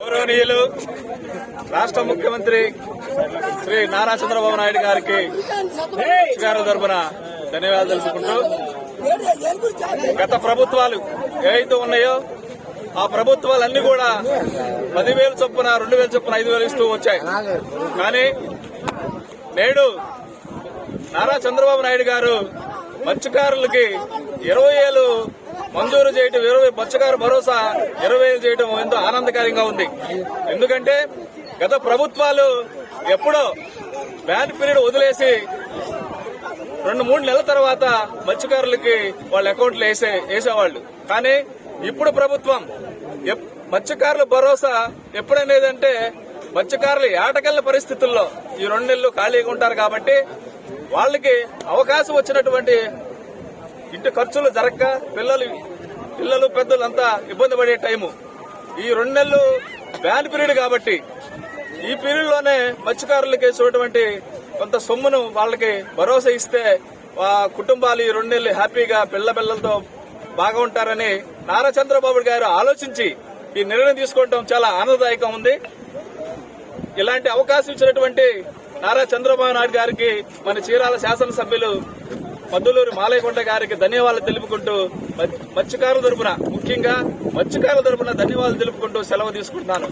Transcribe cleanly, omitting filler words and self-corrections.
గౌరవనీయులు రాష్ట్ర ముఖ్యమంత్రి శ్రీ నారా చంద్రబాబు నాయుడు గారికి గారి తరపున ధన్యవాదాలు తెలుసుకుంటూ గత ప్రభుత్వాలు ఏవైతే ఉన్నాయో ఆ ప్రభుత్వాలన్నీ కూడా 10,000 చొప్పున 2,000 చొప్పున 5,000 ఇస్తూ వచ్చాయి. కానీ నేడు నారా చంద్రబాబు నాయుడు గారు మత్స్యకారులకి 20,000 మంజూరు చేయడం, 20 మత్స్యకారు భరోసా 20,000 చేయడం ఎంతో ఆనందకరంగా ఉంది. ఎందుకంటే గత ప్రభుత్వాలు ఎప్పుడో బ్యాన్ పీరియడ్ వదిలేసి 2-3 నెలల తర్వాత మత్స్యకారులకి వాళ్ళ అకౌంట్లు వేసేవాళ్లు. కానీ ఇప్పుడు ప్రభుత్వం మత్స్యకారుల భరోసా ఎప్పుడనేదంటే మత్స్యకారులు ఏటకెళ్ల పరిస్థితుల్లో ఈ 2 నెలలు ఖాళీగా ఉంటారు కాబట్టి వాళ్ళకి అవకాశం వచ్చినటువంటి ఇంటి ఖర్చులు జరగక పిల్లలు పెద్దలు అంతా ఇబ్బంది పడే టైము ఈ 2 నెలలు బ్యాన్ పీరియడ్ కాబట్టి ఈ పీరియడ్ లోనే మత్స్యకారులకి చూడటువంటి కొంత సొమ్మును వాళ్ళకి భరోసా ఇస్తే ఆ కుటుంబాలు ఈ 2 నెలలు హ్యాపీగా పిల్లలతో బాగా ఉంటారని నారా చంద్రబాబు గారు ఆలోచించి ఈ నిర్ణయం తీసుకోవడం చాలా ఆనందదాయకంగా ఉంది. ఇలాంటి అవకాశం ఇచ్చినటువంటి నారా చంద్రబాబు నాయుడు గారికి మన చీరాల శాసనసభ్యులు మద్దులూరి మాలయ్యకొండ గారికి ధన్యవాదాలు తెలుపుకుంటూ మత్స్యకారుల తరపున ముఖ్యంగా మత్స్యకారుల తరపున ధన్యవాదాలు తెలుపుకుంటూ సెలవు తీసుకుంటున్నాను.